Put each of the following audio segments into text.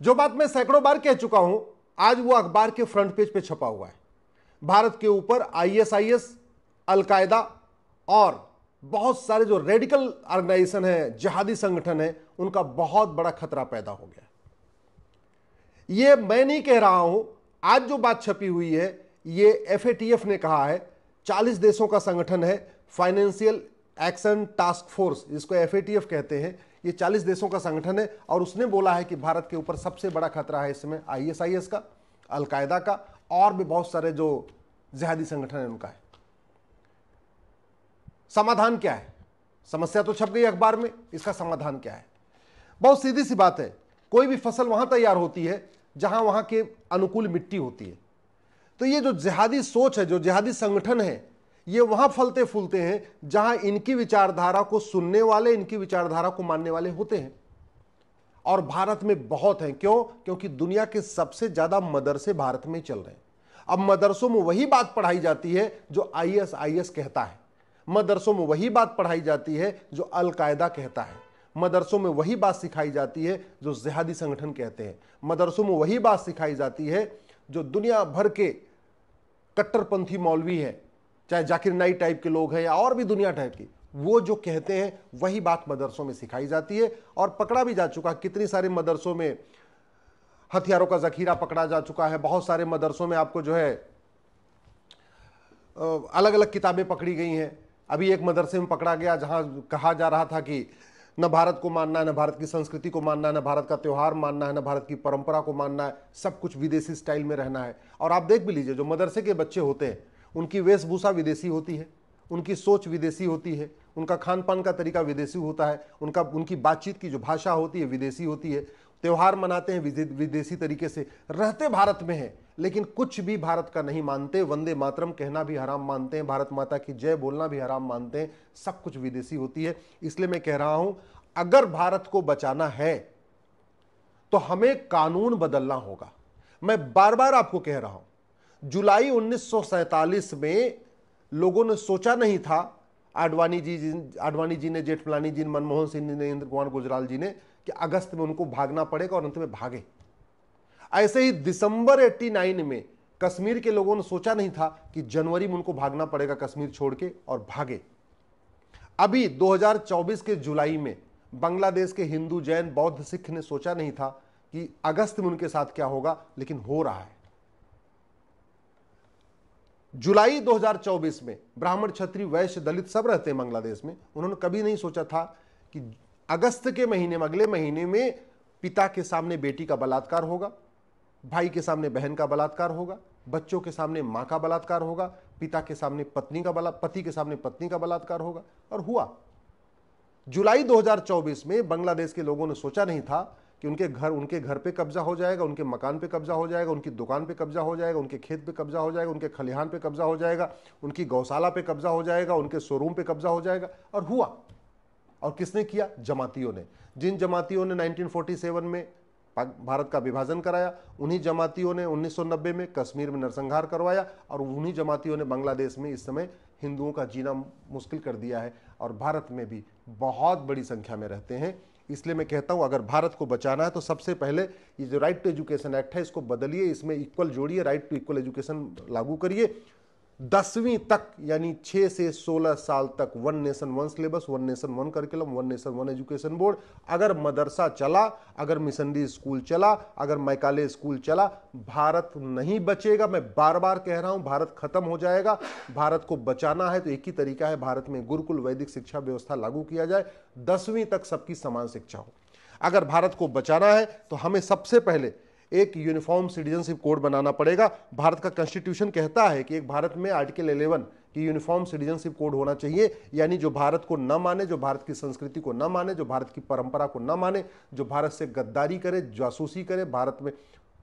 जो बात मैं सैकड़ों बार कह चुका हूं, आज वो अखबार के फ्रंट पेज पे छपा हुआ है। भारत के ऊपर आईएसआईएस, अलकायदा और बहुत सारे जो रेडिकल ऑर्गेनाइजेशन है, जिहादी संगठन है, उनका बहुत बड़ा खतरा पैदा हो गया। ये मैं नहीं कह रहा हूं, आज जो बात छपी हुई है ये एफएटीएफ ने कहा है। 40 देशों का संगठन है, फाइनेंशियल एक्शन टास्क फोर्स, जिसको एफएटीएफ कहते हैं। ये 40 देशों का संगठन है और उसने बोला है कि भारत के ऊपर सबसे बड़ा खतरा है इस समय आईएसआईएस का, अलकायदा का और भी बहुत सारे जो जिहादी संगठन है उनका है। समाधान क्या है? समस्या तो छप गई अखबार में, इसका समाधान क्या है? बहुत सीधी सी बात है। कोई भी फसल वहां तैयार होती है जहां वहां के अनुकूल मिट्टी होती है। तो ये जो जिहादी सोच है, जो जिहादी संगठन है, ये वहां फलते फूलते हैं जहां इनकी विचारधारा को सुनने वाले, इनकी विचारधारा को मानने वाले होते हैं। और भारत में बहुत हैं। क्यों? क्योंकि दुनिया के सबसे ज्यादा मदरसे भारत में चल रहे हैं। अब मदरसों में वही बात पढ़ाई जाती है जो आईएसआईएस कहता है, मदरसों में वही बात पढ़ाई जाती है जो अलकायदा कहता है, मदरसों में वही बात सिखाई जाती है जो जिहादी संगठन कहते हैं, मदरसों में वही बात सिखाई जाती है जो दुनिया भर के कट्टरपंथी मौलवी है, चाहे जाकिर नाइक टाइप के लोग हैं या और भी दुनिया टाइप की, वो जो कहते हैं वही बात मदरसों में सिखाई जाती है। और पकड़ा भी जा चुका, कितनी सारे मदरसों में हथियारों का जखीरा पकड़ा जा चुका है। बहुत सारे मदरसों में आपको जो है अलग अलग किताबें पकड़ी गई हैं। अभी एक मदरसे में पकड़ा गया जहां कहा जा रहा था कि न भारत को मानना है, न भारत की संस्कृति को मानना है, न भारत का त्यौहार मानना है, न भारत की परंपरा को मानना है, सब कुछ विदेशी स्टाइल में रहना है। और आप देख भी लीजिए, जो मदरसे के बच्चे होते हैं उनकी वेशभूषा विदेशी होती है, उनकी सोच विदेशी होती है, उनका खान पान का तरीका विदेशी होता है, उनकी बातचीत की जो भाषा होती है विदेशी होती है, त्यौहार मनाते हैं विदेशी तरीके से, रहते भारत में हैं लेकिन कुछ भी भारत का नहीं मानते, वंदे मातरम कहना भी हराम मानते हैं, भारत माता की जय बोलना भी हराम मानते हैं, सब कुछ विदेशी होती है। इसलिए मैं कह रहा हूं, अगर भारत को बचाना है तो हमें कानून बदलना होगा। मैं बार बार आपको कह रहा हूं, जुलाई 1947 में लोगों ने सोचा नहीं था, आडवाणी जी ने, जेठमलानी जी ने, मनमोहन सिंह ने, इंद्र कुमार गुजराल जी ने, कि अगस्त में उनको भागना पड़ेगा, और अंत में भागे। ऐसे ही दिसंबर 89 में कश्मीर के लोगों ने सोचा नहीं था कि जनवरी में उनको भागना पड़ेगा कश्मीर छोड़ के, और भागे। अभी 2024 के जुलाई में बांग्लादेश के हिंदू, जैन, बौद्ध, सिख ने सोचा नहीं था कि अगस्त में उनके साथ क्या होगा, लेकिन हो रहा है। जुलाई 2024 में ब्राह्मण, क्षत्रिय, वैश्य, दलित सब रहते हैं बांग्लादेश में। उन्होंने कभी नहीं सोचा था कि अगस्त के महीने में, अगले महीने में, पिता के सामने बेटी का बलात्कार होगा, भाई के सामने बहन का बलात्कार होगा, बच्चों के सामने मां का बलात्कार होगा, पिता के सामने पति के सामने पत्नी का बलात्कार होगा। और हुआ। जुलाई 2024 में बांग्लादेश के लोगों ने सोचा नहीं था कि उनके घर पे कब्जा हो जाएगा, उनके मकान पे कब्जा हो जाएगा, उनकी दुकान पे कब्जा हो जाएगा, उनके खेत पे कब्जा हो जाएगा, उनके खलिहान पे कब्जा हो जाएगा, उनकी गौशाला पे कब्जा हो जाएगा, उनके शोरूम पे कब्जा हो जाएगा। और हुआ। और किसने किया? जमातियों ने। जिन जमातियों ने 1947 में भारत का विभाजन कराया, उन्हीं जमातियों ने 1990 में कश्मीर में नरसंहार करवाया, और उन्हीं जमातियों ने बांग्लादेश में इस समय हिंदुओं का जीना मुश्किल कर दिया है, और भारत में भी बहुत बड़ी संख्या में रहते हैं। इसलिए मैं कहता हूं, अगर भारत को बचाना है तो सबसे पहले ये जो राइट टू एजुकेशन एक्ट है इसको बदलिए, इसमें इक्वल जोड़िए, राइट टू इक्वल एजुकेशन लागू करिए। 10वीं तक यानी 6 से 16 साल तक 1 nation 1 syllabus, 1 nation 1 curriculum, 1 nation 1 education board. अगर मदरसा चला, अगर मिशनरी स्कूल चला, अगर मैकाले स्कूल चला, भारत नहीं बचेगा। मैं बार बार कह रहा हूं, भारत खत्म हो जाएगा। भारत को बचाना है तो एक ही तरीका है, भारत में गुरुकुल वैदिक शिक्षा व्यवस्था लागू किया जाए, 10वीं तक सबकी समान शिक्षा हो। अगर भारत को बचाना है तो हमें सबसे पहले एक यूनिफॉर्म सिटीजनशिप कोड बनाना पड़ेगा। भारत का कॉन्स्टिट्यूशन कहता है कि एक भारत में आर्टिकल 11 की यूनिफॉर्म सिटीजनशिप कोड होना चाहिए, यानी जो भारत को न माने, जो भारत की संस्कृति को न माने, जो भारत की परंपरा को न माने, जो भारत से गद्दारी करे, जासूसी करे भारत में,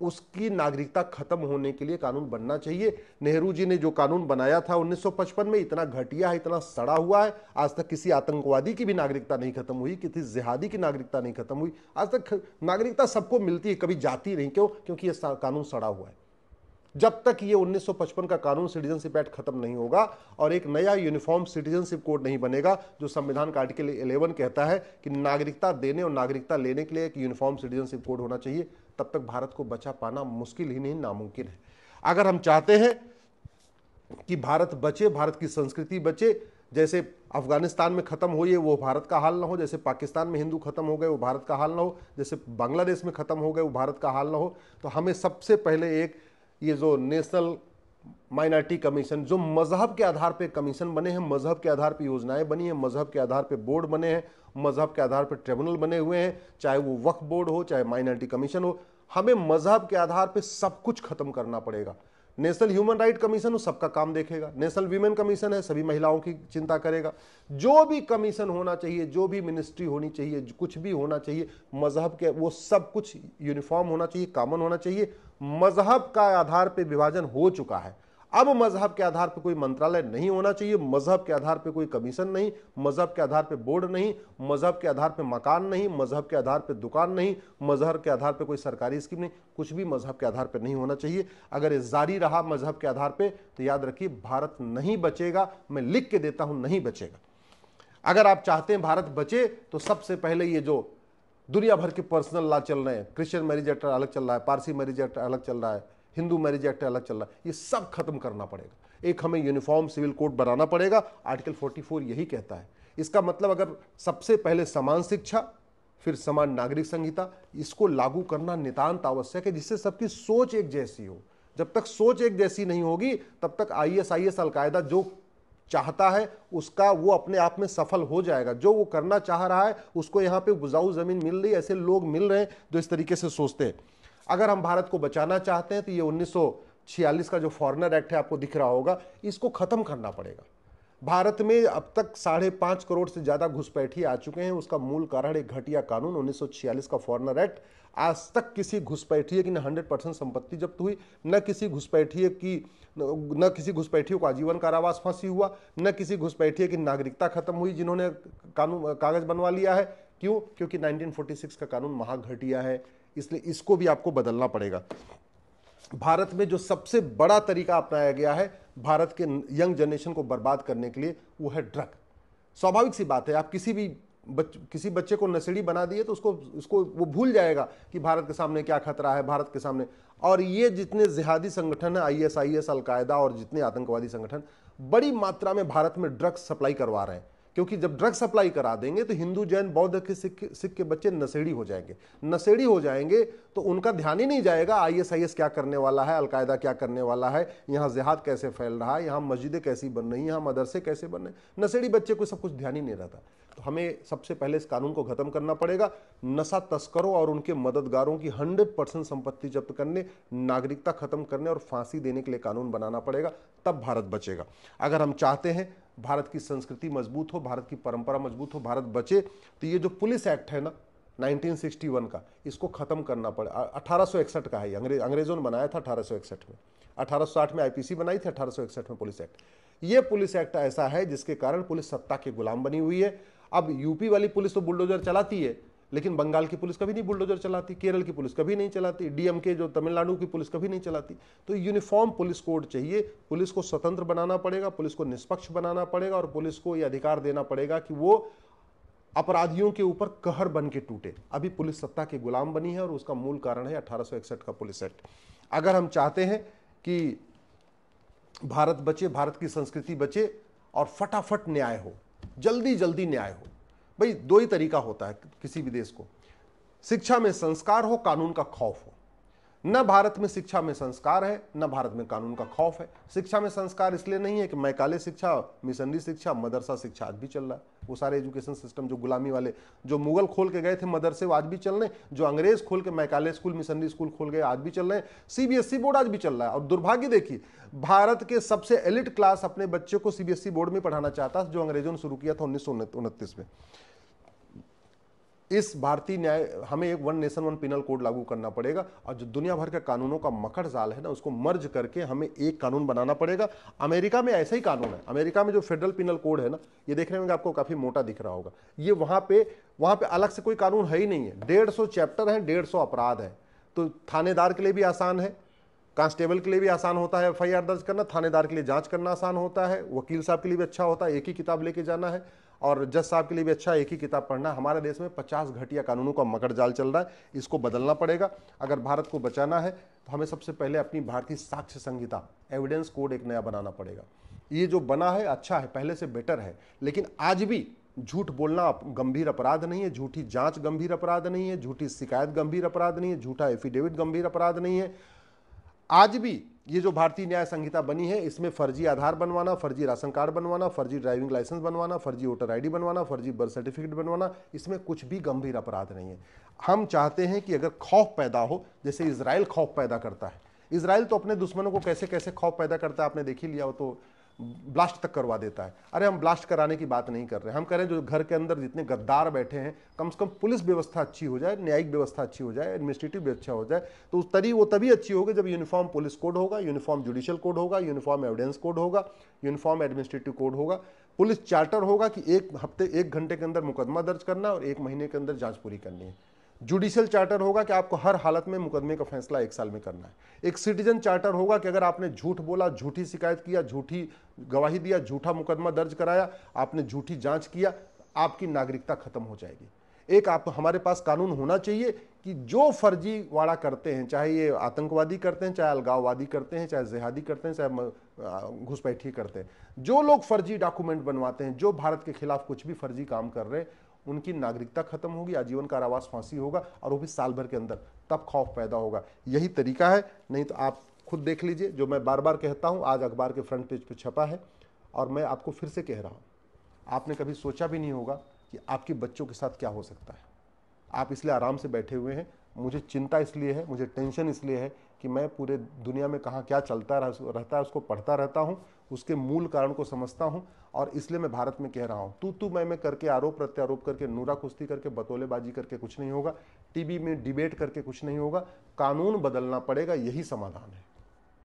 उसकी नागरिकता खत्म होने के लिए कानून बनना चाहिए। नेहरू जी ने जो कानून बनाया था 1955 में, इतना घटिया है, इतना सड़ा हुआ है, आज तक किसी आतंकवादी की भी नागरिकता नहीं खत्म हुई, किसी जिहादी की नागरिकता नहीं खत्म हुई। आज तक नागरिकता सबको मिलती है, कभी जाती नहीं। क्यों? क्योंकि यह कानून सड़ा हुआ है। जब तक ये 1955 का कानून सिटीजनशिप एक्ट खत्म नहीं होगा और एक नया यूनिफॉर्म सिटीजनशिप कोड नहीं बनेगा, जो संविधान का आर्टिकल 11 कहता है कि नागरिकता देने और नागरिकता लेने के लिए एक यूनिफॉर्म सिटीजनशिप कोड होना चाहिए, तब तक भारत को बचा पाना मुश्किल ही नहीं, नामुमकिन है। अगर हम चाहते हैं कि भारत बचे, भारत की संस्कृति बचे, जैसे अफगानिस्तान में खत्म हुई है वो भारत का हाल ना हो, जैसे पाकिस्तान में हिंदू खत्म हो गए वो भारत का हाल ना हो, जैसे बांग्लादेश में खत्म हो गए वो भारत का हाल ना हो, तो हमें सबसे पहले एक ये जो नेशनल माइनॉरिटी कमीशन, जो मजहब के आधार पे कमीशन बने हैं, मजहब के आधार पे योजनाएं बनी हैं, मजहब के आधार पे बोर्ड बने हैं, मजहब के आधार पे ट्रिब्यूनल बने हुए हैं, चाहे वो वक्फ बोर्ड हो चाहे माइनॉरिटी कमीशन हो, हमें मजहब के आधार पे सब कुछ खत्म करना पड़ेगा। नेशनल ह्यूमन राइट कमीशन हो सबका काम देखेगा, नेशनल वीमेन कमीशन है सभी महिलाओं की चिंता करेगा, जो भी कमीशन होना चाहिए, जो भी मिनिस्ट्री होनी चाहिए, कुछ भी होना चाहिए मजहब के, वो सब कुछ यूनिफॉर्म होना चाहिए, कॉमन होना चाहिए। मजहब का आधार पे विभाजन हो चुका है, अब मजहब के आधार पे कोई मंत्रालय नहीं होना चाहिए, मजहब के आधार पे कोई कमीशन नहीं, मजहब के आधार पे बोर्ड नहीं, मजहब के आधार पे मकान नहीं, मजहब के आधार पे दुकान नहीं, मजहब के आधार पे कोई सरकारी स्कीम नहीं, कुछ भी मजहब के आधार पे नहीं होना चाहिए। अगर ये जारी रहा मजहब के आधार पे तो याद रखिए भारत नहीं बचेगा, मैं लिख के देता हूं नहीं बचेगा। अगर आप चाहते हैं भारत बचे तो सबसे पहले ये जो दुनिया भर के पर्सनल लॉ चल रहे हैं, क्रिश्चियन मैरिज एक्ट अलग चल रहा है, पारसी मैरिज एक्ट अलग चल रहा है, हिंदू मैरिज एक्ट अलग चल रहा है, ये सब खत्म करना पड़ेगा। एक हमें यूनिफॉर्म सिविल कोड बनाना पड़ेगा, आर्टिकल 44 यही कहता है। इसका मतलब अगर सबसे पहले समान शिक्षा, फिर समान नागरिक संहिता, इसको लागू करना नितांत आवश्यक है, जिससे सबकी सोच एक जैसी हो। जब तक सोच एक जैसी नहीं होगी तब तक ISIS अलकायदा जो चाहता है उसका वो अपने आप में सफल हो जाएगा। जो वो करना चाह रहा है उसको यहाँ पे उपजाऊ जमीन मिल रही है, ऐसे लोग मिल रहे हैं जो इस तरीके से सोचते हैं। अगर हम भारत को बचाना चाहते हैं तो ये 1946 का जो फॉरेनर एक्ट है आपको दिख रहा होगा, इसको खत्म करना पड़ेगा। भारत में अब तक 5.5 करोड़ से ज्यादा घुसपैठिए आ चुके हैं, उसका मूल कारण एक घटिया कानून 1946 का फॉरेनर एक्ट। आज तक किसी घुसपैठिए की न 100% संपत्ति जब्त हुई, न किसी घुसपैठियों को आजीवन कारावास फांसी हुआ, न किसी घुसपैठिए की नागरिकता खत्म हुई जिन्होंने कागज बनवा लिया है। क्यों? क्योंकि 1946 का कानून महाघटिया है, इसलिए इसको भी आपको बदलना पड़ेगा। भारत में जो सबसे बड़ा तरीका अपनाया गया है भारत के यंग जनरेशन को बर्बाद करने के लिए, वो है ड्रग। स्वाभाविक सी बात है, आप किसी बच्चे को नशेड़ी बना दिए तो उसको वो भूल जाएगा कि भारत के सामने क्या खतरा है, भारत के सामने। और ये जितने जिहादी संगठन है, ISIS अलकायदा और जितने आतंकवादी संगठन बड़ी मात्रा में भारत में ड्रग्स सप्लाई करवा रहे हैं, क्योंकि जब ड्रग सप्लाई करा देंगे तो हिंदू जैन बौद्ध के सिख के बच्चे नशेड़ी हो जाएंगे। नशेड़ी हो जाएंगे तो उनका ध्यान ही नहीं जाएगा ISIS क्या करने वाला है, अलकायदा क्या करने वाला है, यहाँ जिहाद कैसे फैल रहा है, यहाँ मस्जिदें कैसी बन रही हैं, यहाँ मदरसे कैसे बन रहे हैं। नशेड़ी बच्चे को सब कुछ ध्यान ही नहीं रहता। तो हमें सबसे पहले इस कानून को खत्म करना पड़ेगा। नशा तस्करों और उनके मददगारों की 100% संपत्ति जब्त करने, नागरिकता खत्म करने और फांसी देने के लिए कानून बनाना पड़ेगा, तब भारत बचेगा। अगर हम चाहते हैं भारत की संस्कृति मजबूत हो, भारत की परंपरा मजबूत हो, भारत बचे, तो ये जो पुलिस एक्ट है ना 1961 का, इसको खत्म करना पड़े। 1861 का है, अंग्रेजों ने बनाया था 1861 में। 1860 में IPC बनाई थी, 1861 में पुलिस एक्ट। ये पुलिस एक्ट ऐसा है जिसके कारण पुलिस सत्ता के गुलाम बनी हुई है। अब यूपी वाली पुलिस तो बुलडोजर चलाती है, लेकिन बंगाल की पुलिस कभी नहीं बुलडोजर चलाती, केरल की पुलिस कभी नहीं चलाती, DMK जो तमिलनाडु की पुलिस कभी नहीं चलाती। तो यूनिफॉर्म पुलिस कोड चाहिए, पुलिस को स्वतंत्र बनाना पड़ेगा, पुलिस को निष्पक्ष बनाना पड़ेगा और पुलिस को यह अधिकार देना पड़ेगा कि वो अपराधियों के ऊपर कहर बन के टूटे। अभी पुलिस सत्ता के गुलाम बनी है और उसका मूल कारण है 1861 का पुलिस एक्ट। अगर हम चाहते हैं कि भारत बचे, भारत की संस्कृति बचे और फटाफट न्याय हो, जल्दी जल्दी न्याय हो। भाई दो ही तरीका होता है किसी भी देश को, शिक्षा में संस्कार हो, कानून का खौफ हो। न भारत में शिक्षा में संस्कार है, न भारत में कानून का खौफ है। शिक्षा में संस्कार इसलिए नहीं है कि मैकाले शिक्षा, मिशनरी शिक्षा, मदरसा शिक्षा आज भी चल रहा है। वो सारे एजुकेशन सिस्टम जो गुलामी वाले, जो मुगल खोल के गए थे मदरसे, वो आज भी चल रहे हैं। जो अंग्रेज खोल के मैकाले स्कूल, मिशनरी स्कूल खोल गए, आज भी चल रहे हैं। CBSE बोर्ड आज भी चल रहा है। और दुर्भाग्य देखिए, भारत के सबसे एलिट क्लास अपने बच्चों को CBSE बोर्ड में पढ़ाना चाहता, जो अंग्रेजों ने शुरू किया था 1929 में। इस भारतीय न्याय, हमें एक one nation one penal code लागू करना पड़ेगा और जो दुनिया भर के कानूनों का मकड़ जाल है ना, उसको मर्ज करके हमें एक कानून बनाना पड़ेगा। अमेरिका में ऐसा ही कानून है। अमेरिका में जो फेडरल पिनल कोड है ना, ये देखने में आपको काफी मोटा दिख रहा होगा। ये वहां पे अलग से कोई कानून है ही नहीं है। 150 चैप्टर है, 150 अपराध है। तो थानेदार के लिए भी आसान है, कांस्टेबल के लिए भी आसान होता है एफआईआर दर्ज करना, थानेदार के लिए जांच करना आसान होता है, वकील साहब के लिए भी अच्छा होता है, एक ही किताब लेके जाना है, और जज साहब के लिए भी अच्छा एक ही किताब पढ़ना। हमारे देश में 50 घटिया कानूनों का मकड़ जाल चल रहा है, इसको बदलना पड़ेगा। अगर भारत को बचाना है तो हमें सबसे पहले अपनी भारतीय साक्ष्य संहिता, एविडेंस कोड एक नया बनाना पड़ेगा। ये जो बना है अच्छा है, पहले से बेटर है, लेकिन आज भी झूठ बोलना गंभीर अपराध नहीं है, झूठी जांच गंभीर अपराध नहीं है, झूठी शिकायत गंभीर अपराध नहीं है, झूठा एफिडेविट गंभीर अपराध नहीं है। आज भी ये जो भारतीय न्याय संहिता बनी है, इसमें फर्जी आधार बनवाना, फर्जी राशन कार्ड बनवाना, फर्जी ड्राइविंग लाइसेंस बनवाना, फर्जी वोटर आईडी बनवाना, फर्जी बर्थ सर्टिफिकेट बनवाना, इसमें कुछ भी गंभीर अपराध नहीं है। हम चाहते हैं कि अगर खौफ पैदा हो, जैसे इजराइल खौफ पैदा करता है, इजराइल तो अपने दुश्मनों को कैसे कैसे खौफ पैदा करता है आपने देख ही लिया हो, तो ब्लास्ट तक करवा देता है। अरे हम ब्लास्ट कराने की बात नहीं कर रहे, हम कह रहे हैं जो घर के अंदर जितने गद्दार बैठे हैं, कम से कम पुलिस व्यवस्था अच्छी हो जाए, न्यायिक व्यवस्था अच्छी हो जाए, एडमिनिस्ट्रेटिव अच्छा हो जाए, तो वो तभी अच्छी होगी जब यूनिफॉर्म पुलिस कोड होगा, यूनिफॉर्म जुडिशियल कोड होगा, यूनिफॉर्म एविडेंस कोड होगा, यूनिफॉर्म एडमिनिस्ट्रेटिव कोड होगा, पुलिस चार्टर होगा कि 1 घंटे के अंदर मुकदमा दर्ज करना और 1 महीने के अंदर जांच पूरी करनी है। जुडिशियल चार्टर होगा कि आपको हर हालत में मुकदमे का फैसला 1 साल में करना है। एक सिटीजन चार्टर होगा कि अगर आपने झूठ बोला, झूठी शिकायत किया, झूठी गवाही दिया, झूठा मुकदमा दर्ज कराया, आपने झूठी जांच किया, आपकी नागरिकता खत्म हो जाएगी। एक आप हमारे पास कानून होना चाहिए कि जो फर्जीवाड़ा करते हैं, चाहे ये आतंकवादी करते हैं, चाहे अलगाववादी करते हैं, चाहे जिहादी करते हैं, चाहे घुसपैठी करते हैं, जो लोग फर्जी डॉक्यूमेंट बनवाते हैं, जो भारत के खिलाफ कुछ भी फर्जी काम कर रहे हैं, उनकी नागरिकता खत्म होगी, आजीवन कारावास, फांसी होगा, और वो भी साल भर के अंदर। तब खौफ पैदा होगा। यही तरीका है, नहीं तो आप खुद देख लीजिए, जो मैं बार बार कहता हूं, आज अखबार के फ्रंट पेज पे छपा है, और मैं आपको फिर से कह रहा हूं, आपने कभी सोचा भी नहीं होगा कि आपके बच्चों के साथ क्या हो सकता है। आप इसलिए आराम से बैठे हुए हैं। मुझे चिंता इसलिए है, मुझे टेंशन इसलिए है कि मैं पूरे दुनिया में कहाँ क्या चलता रहता है उसको पढ़ता रहता हूँ, उसके मूल कारण को समझता हूँ, और इसलिए मैं भारत में कह रहा हूँ, तू मैं करके, आरोप प्रत्यारोप करके, नूरा कुश्ती करके, बतौलेबाजी करके कुछ नहीं होगा, टीवी में डिबेट करके कुछ नहीं होगा। कानून बदलना पड़ेगा, यही समाधान है।